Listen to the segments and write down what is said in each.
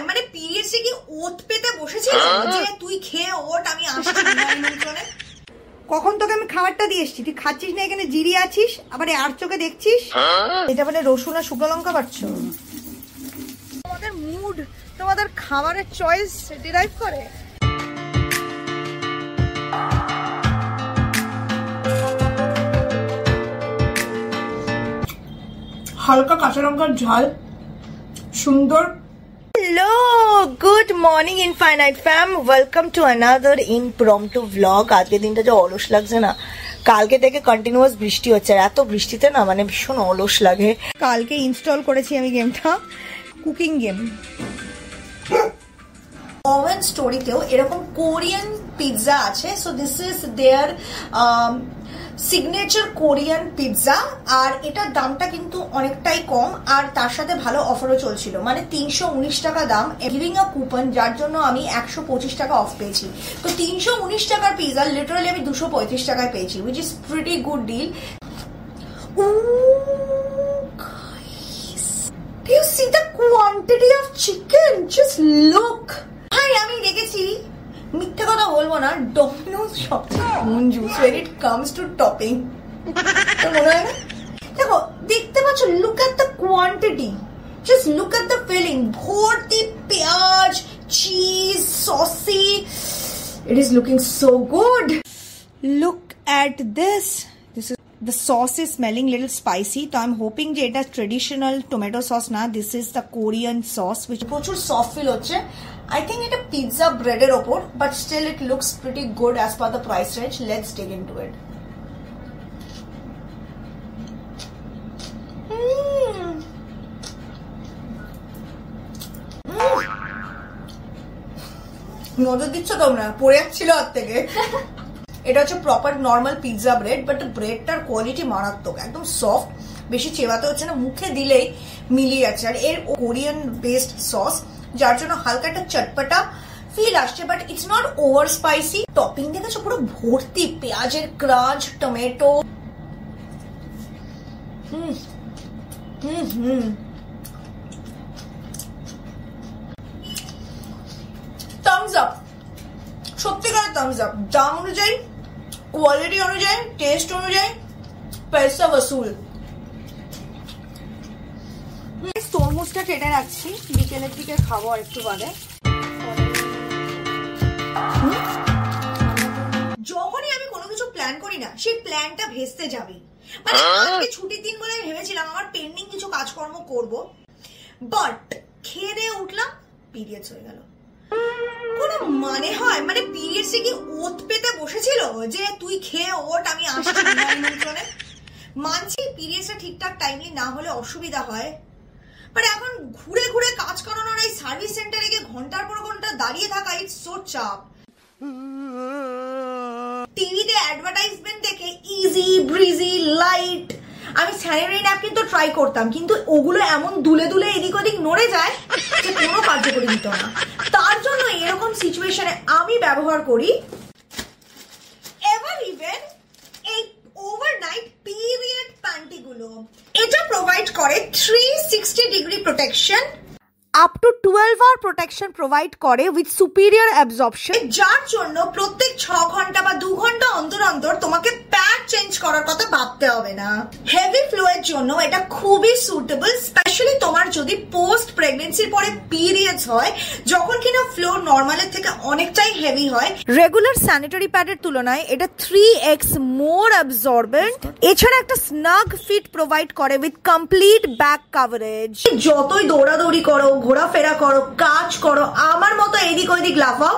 মানে পিরিয়ডসে কি ওত পেতে বসেছিল যে তুই খেয়ে ওট, আমি আসছি নিমন্ত্রণে। কখন তোকে আমি খাবারটা দিয়ে এসছি, তুই খাচ্ছিস না, এখানে জিরিয়ে আছিস, আবার আর চোখে দেখছিস। এটা মানে রসুন আর শুকনো লঙ্কা পাচ্ছ। তোমাদের মুড তোমাদের খাবারের চয়েস ডিরাইভ করে। হালকা কাঁচা লঙ্কার ঝাল, সুন্দর। Hello, good morning Infinite fam, welcome to another impromptu vlog. আজকে দিনটা যে অলস লাগছে না, কালকে থেকে কন্টিনিউয়াস বৃষ্টি হচ্ছে, আর এত বৃষ্টিতে না মানে ভীষণ অলস লাগে। কালকে ইনস্টল করেছি আমি গেমটা, কুকিং গেম। ওভেন স্টোরিতেও এরকম কোরিয়ান পিৎজা আছে। So this is their signature Korean pizza, আর এটার দামটা কিন্তু অনেকটাই কম, আর তার সাথে ভালো অফারও চলছিল। মানে 319 টাকা দাম, গিভিং আ কুপন, যার জন্য আমি 125 টাকা অফ পেয়েছি। তো 319 টাকার পিৎজা লিটারালি আমি 235 টাকায় পেয়েছি, which is pretty good deal. Do you see the quantity of chicken? Just look. Hi, আমি দেখেছি, মিথ্যে কথা বলবো না, ডমিনোজ সবচেয়ে Manju's when it comes to topping। তো মনে হয় না? দেখো, দেখতে পাচ্ছ, look at the quantity, just look at the filling, ভর্তি পেঁয়াজ, cheese, saucy, it is looking so good. Look at this. The sauce is smelling little spicy, so I'm hoping যে এটা traditional tomato sauce না, this is the Korean sauce, which প্রচুর soft feel হচ্ছে। I think এটা pizza bread এর ওপর, but still it looks pretty good as per the price range. Let's dig into it. নজর দিচ্ছ তোমরা, পড়ে যাচ্ছিল হাত থেকে। এটা হচ্ছে proper normal pizza bread, but ব্রেডটার কোয়ালিটি মারাত্মক, একদম সফট, বেশি চেবাতে হচ্ছে না, মুখে দিলেই মিলিয়ে যাচ্ছে। আর এর কোরিয়ান বেসড সস, যার জন্য হালকা একটা চটপটা ফিল আসছে, but it's not over spicy. Topping দেখেছো পুরো ভর্তি, পেঁয়াজের ক্রাঞ্চ, টমেটো। থামস আপ, সত্যিকারের থামস আপ। দাম অনুযায়ী, কোয়ালিটি অনুযায়ী, টেস্ট অনুযায়ী, পয়সা বসুল। তরমুজটা কেটে রাখছি, বিকেলের দিকে খাবো আর একটু বাদে। যখনই আমি কোনো কিছু প্ল্যান করি না, সেই প্ল্যানটা ভেস্তে যাবে। মানে আজকে ছুটির দিন বলে ভেবেছিলাম আমার পেন্ডিং কিছু কাজকর্ম করব, বাট খেয়ে দিয়ে উঠলাম, পিরিয়ডস হয়ে গেল। কোনো মানে হয়? মানে পিরিয়ডসে কি ওত পেতে বসেছিল যে তুই খেয়ে ওট, আমি আসছি নিমন্ত্রণে। মানছি পিরিয়ডসটা ঠিকঠাক টাইমলি না হলে অসুবিধা হয়, বাট এখন ঘুরে ঘুরে কাজ করানোর এই সার্ভিস সেন্টারে গিয়ে ঘন্টার পর ঘন্টা দাঁড়িয়ে থাকা, ইটস সো চাপ। টিভিতে অ্যাডভার্টাইজমেন্ট দেখে ইজি ব্রিজি লাইট, আমি স্যানিটারি ন্যাপকিন তো ট্রাই করতাম, কিন্তু ওগুলো এমন দুলে দুলে এদিক ওদিক নড়ে যায় যে কোনো কার্যকরী দিত না। তার জন্য এরকম সিচুয়েশনে আমি ব্যবহার করি এভার ইভেন এই ওভারনাইট পিরিয়ড প্যান্টিগুলো। এটা প্রোভাইড করে 360 degree protection, up to 12 hour protection provide করে উইথ সুপিরিয়র অ্যাবজর্পশন, যার জন্য প্রত্যেক 6 ঘন্টা বা 2 ঘন্টা অন্তর অন্তর তোমাকে প্যাড চেঞ্জ করার কথা ভাবতে হবে না। হেভি ফ্লো এর জন্য এটা খুবই সুটেবল, স্পেশালি তোমার যদি পোস্ট প্রেগন্যান্সির পরে পিরিয়ডস হয়, যখন কিনা ফ্লো নর্মালের থেকে অনেকটাই হেভি হয়। রেগুলার স্যানিটারি প্যাডের তুলনায় এটা 3x মোর অ্যাবজর্বেন্ট। এছাড়া একটা স্নাগ ফিট প্রোভাইড করে উইথ কমপ্লিট ব্যাক কভারেজ। যতই দৌড়াদৌড়ি করো, ঘোরাফেরা করো, কাজ করো, আমার মতো এদিক ওইদিক লাফাও,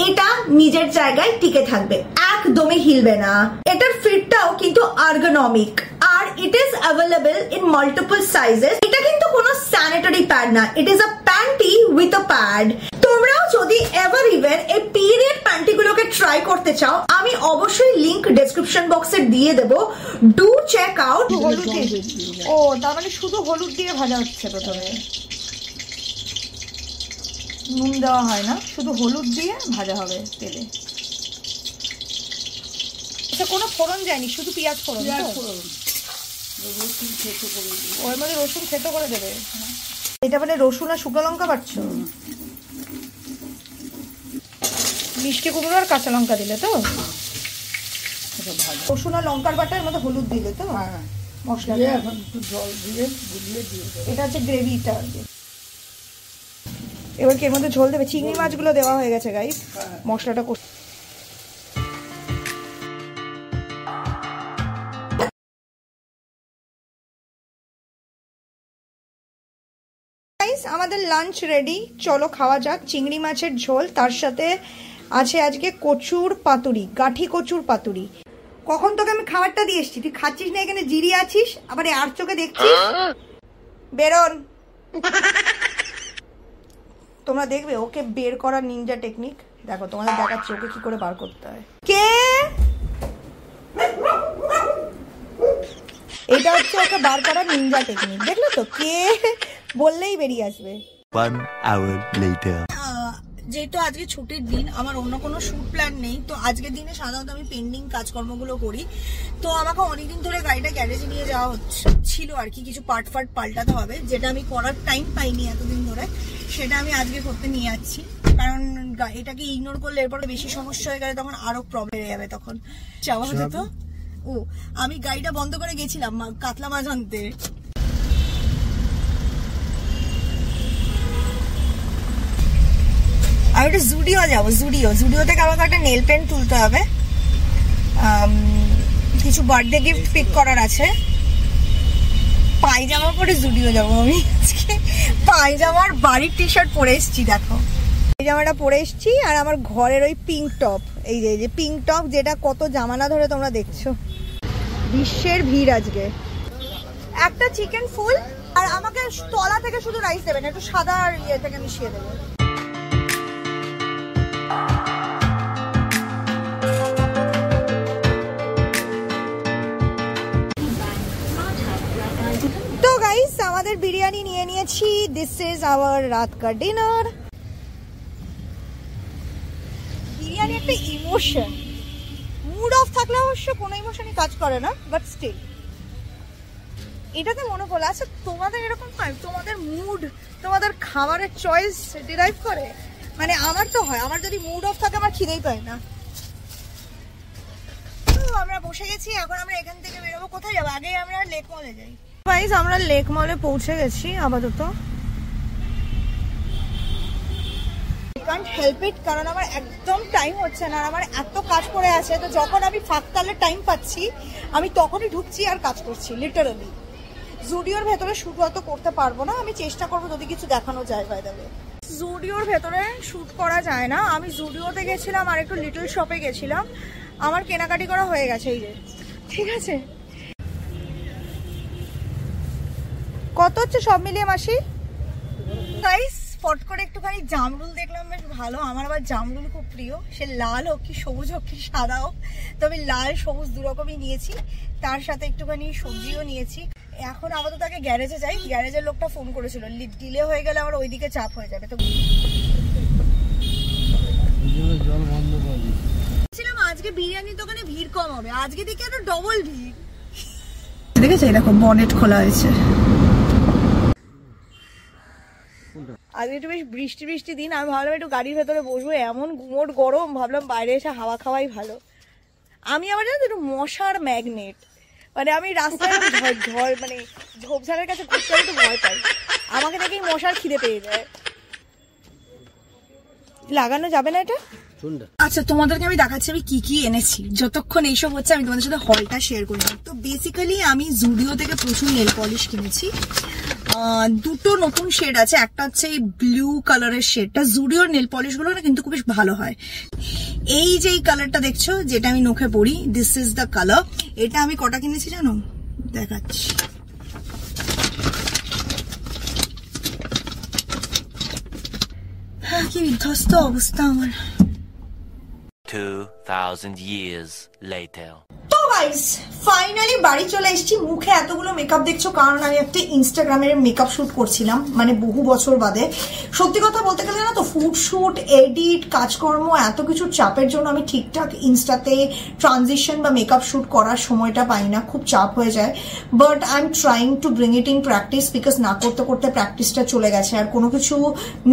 এটা নিজের জায়গায় টিকে থাকবে, একদমই হিলবে না। এটার ফিটটাও কিন্তু আর্গোনমিক, আর it is available in multiple sizes. এটা কিন্তু কোনো স্যানিটারি প্যাড না, it is a panty with a pad. তোমরাও যদি এভার ইভেন এই পিরিয়ড প্যান্টিগুলোকে ট্রাই করতে চাও, আমি অবশ্যই লিংক ডেসক্রিপশন বক্সে দিয়ে দেবো, ডু চেক আউট। হলুদ দিয়ে, ও তার মানে শুধু হলুদ দিয়ে ভাজা হচ্ছে, প্রথমে নুন দেওয়া হয় না, শুধু হলুদ দিয়ে ভাজা হবে তেলে। আচ্ছা, কোনো ফোড়ন যায়নি, শুধু পেঁয়াজ ফোড়ন। ওর মধ্যে রসুন থেতো করে দেবে। এটা মানে রসুন আর শুকনো লঙ্কা বাটছো? মিষ্টি কুমড়ো আর কাঁচা লঙ্কা দিলে তো? রসুন আর লঙ্কার বাটা, এর মধ্যে হলুদ দিলে তো? মশলা দিয়ে এখন একটু জল দিয়ে গুলিয়ে দিয়ে দেবে। এটা হচ্ছে গ্রেভিটা। এবার কি এর মধ্যে ঝোল দেবে? চিংড়ি মাছগুলো দেওয়া হয়ে গেছে গাইস, মশলাটা করতে। আমাদের লাঞ্চ রেডি, চলো খাওয়া যাক। চিংড়ি মাছের ঝোল, তার সাথে আছে আজকে কচুর পাতুরি, গাঠি কচুর পাতুরি। কখন তোকে আমি খাবারটা দিয়ে এসছি, তুই খাচ্ছিস না, এখানে জিরিয়ে আছিস, আবার আর চোখে দেখছিস। বেরোন। তোমরা দেখবে ওকে বের করার নিনজা টেকনিক, দেখো তোমাদের দেখাচ্ছি ওকে কি করে বার করতে হয়। কে এটা হচ্ছে ওকে বার করার নিনজা টেকনিক, দেখলে তো? কে বললেই বেরিয়ে আসবে। 1 hour later. যেহেতু আজকে ছুটির দিন, আমার অন্য কোনো শুট প্ল্যান নেই, তো আজকের দিনে সাধারণত আমি পেন্ডিং কাজকর্মগুলো করি। তো আমাকে অনেকদিন ধরে গাড়িটা গ্যারেজে নিয়ে যাওয়া ছিল আর কি, কিছু পার্ট পাল্টাতে হবে, যেটা আমি করার টাইম পাইনি এতদিন ধরে, সেটা আমি আজকে করতে নিয়ে যাচ্ছি। কারণ এটাকে ইগনোর করলে এরপরে বেশি সমস্যা হয়ে গেলে তখন আরো প্রবলেম হয়ে যাবে। তখন যাওয়া হতো তো। ও আমি গাড়িটা বন্ধ করে গেছিলাম কাতলা মাছ আনতে। আমি একটা জুডিও যাবো, জুডিও থেকে আমাকে একটা নেল পেন্ট তুলতে হবে, কিছু বার্থডে গিফট পিক করার আছে। পায়জামা পরে জুডিও যাবো আমি আজকে। পায়জামার বাড়ির টি শার্ট পরে এসছি, দেখো পায়জামাটা পরে এসছি। আর আমার ঘরের ওই পিঙ্ক টপ, এই যে পিঙ্ক টপ, যেটা কত জামানা ধরে তোমরা দেখছো। বিশ্বের ভিড় আজকে। একটা চিকেন ফুল, আর আমাকে তলা থেকে শুধু রাইস দেবেন, একটু সাদা আর ইয়ে থেকে মিশিয়ে দেবেন। তো গাইস আমাদের বিরিয়ানি নিয়ে নিয়েছি, দিস ইজ আওয়ার রাত কা ডিনার। বিরিয়ানি একটা ইমোশন, মুড অফ থাকলে অবশ্য কোনো ইমোশনই কাজ করে না, বাট স্টিল এটাতে মনে পড়লো, আচ্ছা তোমাদের এরকম হয়, তোমাদের মুড তোমাদের খাবারের চয়েস ডিরাইভ করে? মানে আমার তো হয়, আমার যদি মুড অফ থাকে আমার খিদেই পায় না। আমরা বসে গেছি, এখন আমরা এখান থেকে বেরোবো। কোথায় যাবো? আগে আমরা লেক মলে যাই। গাইস আমরা লেক মলে পৌঁছে গেছি আপাতত। কান্ট হেল্প ইট, কারণ আমার একদম টাইম হচ্ছে না, আমার এত কাজ পড়ে আছে। তো যখন আমি ফাঁকতালে টাইম পাচ্ছি আমি তখনই ঢুকছি আর কাজ করছি, লিটারালি। জুডিওর ভেতরে শুট অত করতে পারবো না, আমি চেষ্টা করবো যদি কিছু দেখানো যায়। বাই দ্য ওয়ে জুডিওর ভেতরে শুট করা যায় না। আমি জুডিওতে গেছিলাম আর একটু লিটল শপে গেছিলাম, আমার কেনাকাটি করা হয়ে গেছে। এই যে ঠিক আছে, কত হচ্ছে সব মিলিয়ে মাসি? গাইস স্পট করে একটুখানি জামরুল দেখলাম, বেশ ভালো। আমার আবার জামরুল খুব প্রিয়, সে লাল হোক কি সবুজ হোক কি সাদা হোক, তবে লাল সবুজ দুরকমই নিয়েছি। তার সাথে একটুখানি সবজিও নিয়েছি। এখন আপাতত আগে গ্যারেজে যাই, গ্যারেজের লোকটা ফোন করেছিল, ডিলে হয়ে গেলে আবার ওইদিকে চাপ হয়ে যাবে। তো আজকে বিরিয়ানির দোকানে ভিড় কম হবে, আজকে দেখি একটা ডবল ভিড়। দেখেছো এরকম বনেট খোলা হয়েছে। আজকে একটু বেশ বৃষ্টি দিন, আমি ভাবলাম একটু গাড়ির ভেতরে বসবো, এমন গুমোট গরম, ভাবলাম বাইরে এসে হাওয়া খাওয়াই ভালো। আমি আবার জানো একটু মশার ম্যাগনেট, মানে আমি রাস্তায় মানে ঝোপঝাড়ের কাছে ঘুরতে একটু ভয় পাই, আমাকে দেখেই মশার খিদে পেয়ে যায়। লাগানো যাবে না এটা? আচ্ছা তোমাদেরকে আমি দেখাচ্ছি আমি কি কি এনেছি। যতক্ষণ এইসব হচ্ছে আমি তোমাদের সাথে হলটা শেয়ার করি। তো বেসিক্যালি আমি জুডিও থেকে প্রচুর নেল পলিশ কিনেছি। দুটো নতুন শেড আছে, একটা হচ্ছে এই ব্লু কালারের শেডটা। জুডিওর নেল পলিশ গুলো না কিন্তু খুব বেশ ভালো হয়। এই যে এই কালারটা দেখছো, যেটা আমি নখে পরি, দিস ইজ দ্য কালার। এটা আমি কটা কিনেছি জানো? দেখাচ্ছি। হ্যাঁ কি বিধ্বস্ত অবস্থা আমার। 2000 years later. তো গাইস ফাইনালি বাড়ি চলে এসেছি। মুখে এতগুলো মেকআপ দেখছো কারণ আমি একটা ইনস্টাগ্রামের মেকআপ শুট করছিলাম, মানে বহু বছর বাদে। সত্যি কথা বলতে গেলে না তো, ফুড শুট, এডিট, কাজকর্ম, এত কিছু চাপের জন্য আমি ঠিকঠাক ইনস্টাতে ট্রানজিশন বা মেকআপ শুট করার সময়টা পাই না, খুব চাপ হয়ে যায়। But I am trying to bring it in practice, because না করতে করতে প্র্যাকটিসটা চলে গেছে। আর কোনো কিছু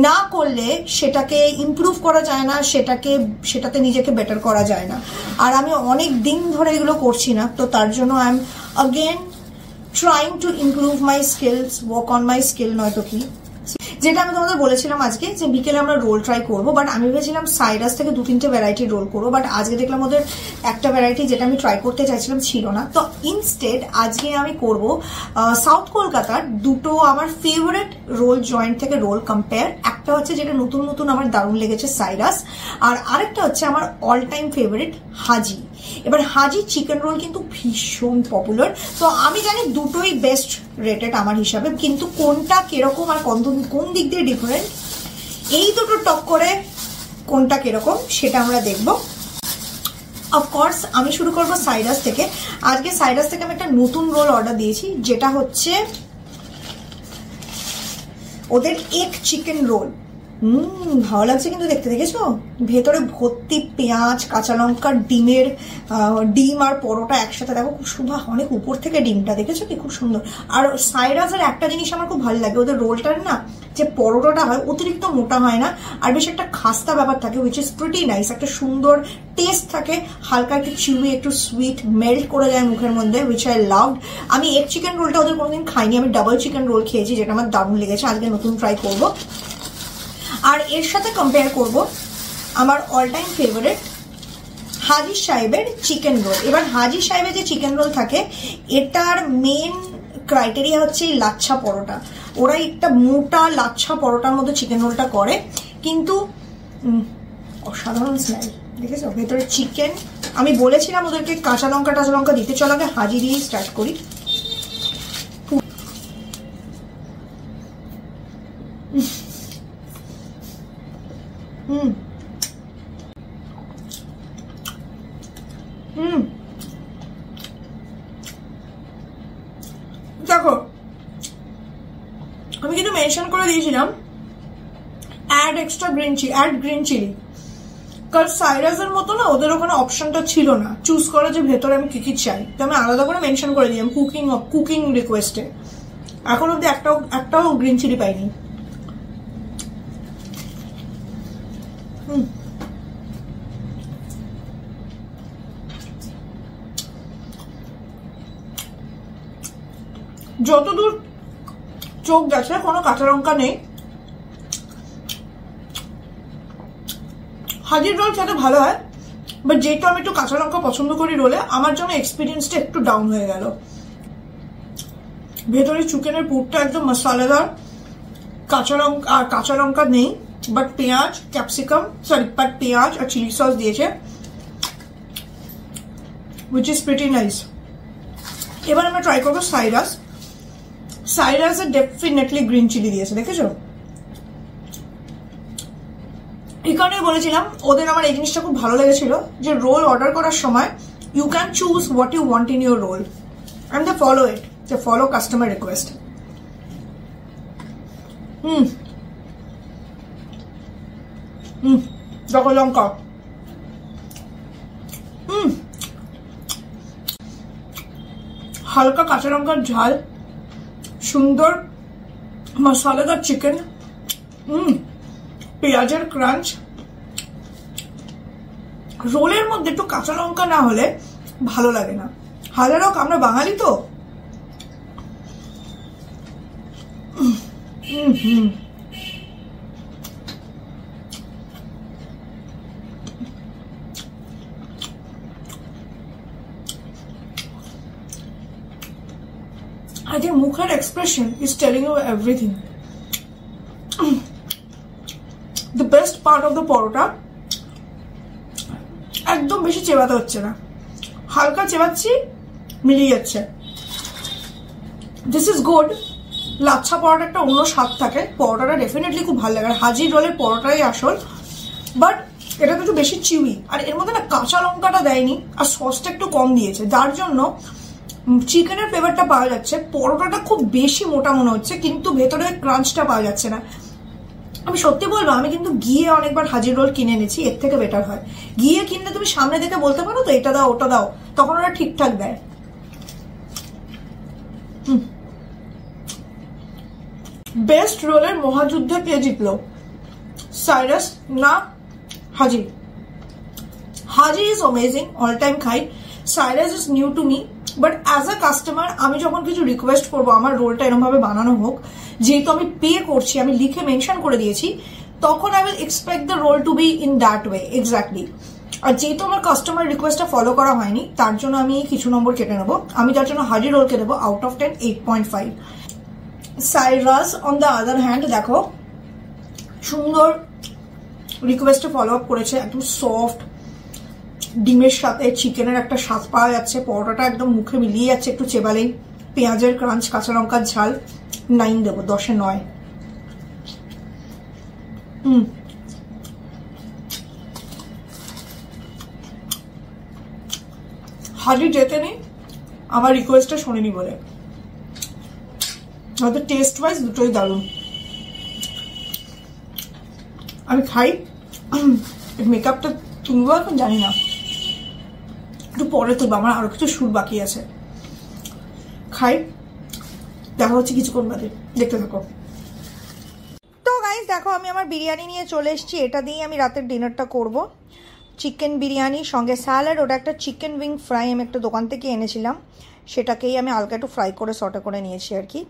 না করলে সেটাকে ইমপ্রুভ করা যায় না, সেটাতে নিজেকে বেটার করা যায় না। আর আমি অনেক দিন ধরে এগুলো করছি না, তো তার জন্য I am again trying to improve my skills, work on my skill, নয়তো কি। যেটা আমি তোমাদের বলেছিলাম আজকে যে বিকেলে আমরা রোল ট্রাই করবো, বাট আমি ভেবেছিলাম সাইরাস থেকে 2-3টে ভ্যারাইটি রোল করবো, বাট আজকে দেখলাম ওদের একটা ভ্যারাইটি যেটা আমি ট্রাই করতে চাইছিলাম ছিল না। তো ইনস্টেড আজকে আমি করব সাউথ কলকাতার দুটো আমার ফেভারিট রোল জয়েন্ট থেকে রোল কম্পেয়ার। একটা হচ্ছে যেটা নতুন নতুন আমার দারুণ লেগেছে, সাইরাস, আর আরেকটা হচ্ছে আমার অল টাইম ফেভারিট হাজি। এবার হাজি চিকেন রোল কিন্তু ভীষণ পপুলার, তো আমি জানি দুটোই বেস্ট রেটেড আমার হিসাবে, কিন্তু কোনটা কিরকম আর কোন দিক দিয়ে ডিফারেন্ট, এই দুটো টক করে কোনটা কিরকম সেটা আমরা দেখবো। অফকোর্স আমি শুরু করবো সাইরাস থেকে। আজকে সাইরাস থেকে আমি একটা নতুন রোল অর্ডার দিয়েছি, যেটা হচ্ছে ওদের এগ চিকেন রোল। ভালো লাগছে কিন্তু দেখতে, দেখেছো? ভেতরে ভর্তি পেঁয়াজ, কাঁচা লঙ্কা, ডিম আর পরোটা একসাথে, দেখো খুব সুন্দর, অনেক উপর থেকে ডিমটা, দেখেছো কি খুব সুন্দর। আর সাইরাসের একটা জিনিস আমার খুব ভালো লাগে, ওদের রোলটার না যে পরোটাটা হয় অতিরিক্ত মোটা হয় না, আর বেশ একটা খাস্তা ব্যাপার থাকে, উইচ ইজ প্রিটি নাইস। একটা সুন্দর টেস্ট থাকে, হালকা একটু চিউই, একটু সুইট, মেল্ট করে যায় মুখের মধ্যে, উইচ আই লাভড। আমি এগ চিকেন রোলটা ওদের কোনোদিন খাইনি, আমি ডাবল চিকেন রোল খেয়েছি, যেটা আমার দারুণ লেগেছে। আজকে নতুন ট্রাই করবো। আর এর সাথে কম্পেয়ার করব আমার অল টাইম ফেভারিট হাজি সাহেবের চিকেন রোল। এবার হাজি সাহেবের যে চিকেন রোল থাকে, এটার মেন ক্রাইটেরিয়া হচ্ছে এই লাচ্ছা পরোটা। ওরা একটা মোটা লাচ্ছা পরোটার মধ্যে চিকেন রোলটা করে, কিন্তু অসাধারণ স্মেল, দেখেছো? ভেতরে চিকেন, আমি বলেছিলাম ওদেরকে কাঁচা লঙ্কা দিতে। চলো আগে হাজি দিয়ে স্টার্ট করি। দেখো, আমি কিন্তু মেনশন করে দিয়েছিলাম অ্যাড গ্রিন চিলি, কারণ সাইরাসের মতো না ওদের ওখানে অপশনটা ছিল না চুজ করা যে ভেতরে আমি কি কি চাই, তো আমি আলাদা করে মেনশন করে দিলাম কুকিং রিকোয়েস্টে। এখন অব্দি একটাও গ্রিন চিলি পাইনি। যতদূর চোখ গেছে কোনো কাঁচা লঙ্কা নেই। হাজির রোল খেতে ভালো হয়, বাট যেহেতু আমি একটু কাঁচা লঙ্কা পছন্দ করি রোলে, আমার জন্য এক্সপিরিয়েন্সটা একটু ডাউন হয়ে গেল। ভেতরে চিকেনের পুরটা একদম মশলাদার, কাঁচা লঙ্কা নেই, বাট পেঁয়াজ আর চিলি সস দিয়েছে, উইচ ইজ প্রিটি নাইস। এবার আমরা ট্রাই করবো সাইরাসে ডেফিনেটলি গ্রিন চিলি দিয়েছে, দেখেছো? এই কারণে বলেছিলাম ওদের আমার এই জিনিসটা খুব ভালো লেগেছিল, যে রোল অর্ডার করার সময় you can choose what you want in your roll and they follow customer request. দেখো লঙ্কা, হালকা কাঁচা লঙ্কার ঝাল, সুন্দর মশলাদার চিকেন, পেঁয়াজের ক্রাঞ্চ। রোলের মধ্যে একটু কাঁচা লঙ্কা না হলে ভালো লাগে না। হাজার হোক আমরা বাঙালি তো। I think মুখের expression is telling you everything. The best part of the পরোটা, একদম বেশি চেবাতে হচ্ছে না, হালকা চেবাচ্ছি, মিলিয়ে যাচ্ছে। This is good. Lachha paratha একটা অন্য স্বাদ থাকে, পরোটাটা ডেফিনেটলি খুব ভালো লাগে। হাজির রোলের পরোটাই আসল, বাট এটা তো একটু বেশি চিউই, আর এর মধ্যে না কাঁচা লঙ্কাটা দেয়নি, আর সসটা একটু কম দিয়েছে, যার জন্য চিকেনের ফ্লেভারটা পাওয়া যাচ্ছে। পরোটাটা খুব বেশি মোটা মনে হচ্ছে, কিন্তু ভেতরে ক্রাঞ্চটা পাওয়া যাচ্ছে না। আমি সত্যি বলবো, আমি কিন্তু গিয়ে অনেকবার হাজির রোল কিনে এনেছি, এর থেকে বেটার হয়। গিয়ে কিনলে তুমি সামনে দেখে বলতে পারো তো এটা দাও ওটা দাও, তখন ওরা ঠিকঠাক দেয়। বেস্ট রোলের মহাযুদ্ধে কে জিতলো, সাইরাস না হাজি? হাজি ইজ অ্যামেজিং, অল টাইম খাই। Cyrus is new to me, but as a customer আমি যখন কিছু রিকোয়েস্ট করবো আমার রোলটা এরকম ভাবে বানানো হোক, যেহেতু আমি পে করছি, আমি লিখে মেনশন করে দিয়েছি, তখন I will expect the role to be in that way exactly. আর যেহেতু আমার কাস্টমার রিকোয়েস্টটা ফলো করা হয়নি, তার জন্য আমি কিছু নম্বর কেটে নেবো। আমি তার জন্য হাজি রোলকে দেবো out of 10 8.5। Cyrus on the other hand দেখো সুন্দর রিকোয়েস্টে ফলো আপ করেছে, একদম সফট, ডিমের সাথে চিকেনের একটা স্বাদ পাওয়া যাচ্ছে, পরোটাটা একদম মুখে মিলিয়ে যাচ্ছে একটু চেবালেই, পেঁয়াজের ক্রাঞ্চ, কাঁচা লঙ্কার ঝাল। 9 দেবো, 10-এ 9। হাজি জেতেনি আমার রিকোয়েস্টটা শোনেনি বলে, হয়তো টেস্ট ওয়াইজ দুটোই দারুণ। আমি খাই, মেকআপটা তুলবো এখন জানি না, একটু পরে তুলবো, আমার আরো কিছু শুট বাকি আছে। খাই, দেখা হচ্ছে কিছুক্ষণ বাদে, দেখতে থাকো। তো গাইস দেখো আমি আমার বিরিয়ানি নিয়ে চলে এসেছি, এটা দিয়ে আমি রাতের ডিনারটা করব। চিকেন বিরিয়ানি সঙ্গে স্যালাড, ওটা একটা চিকেন উইং ফ্রাই আমি একটা দোকান থেকে এনেছিলাম, সেটাকেই আমি হালকা একটু ফ্রাই করে সটে করে নিয়েছি আর কি।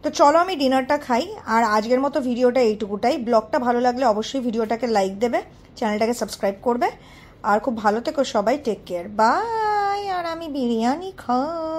তো চলো আমি ডিনারটা খাই, আর আজকের মতো ভিডিওটা এইটুকুটাই। ব্লগটা ভালো লাগলে অবশ্যই ভিডিওটাকে লাইক দেবে, চ্যানেলটাকে সাবস্ক্রাইব করবে, আর খুব ভালো থেকো সবাই, টেক কেয়ার, বাই। আর আমি বিরিয়ানি খাই।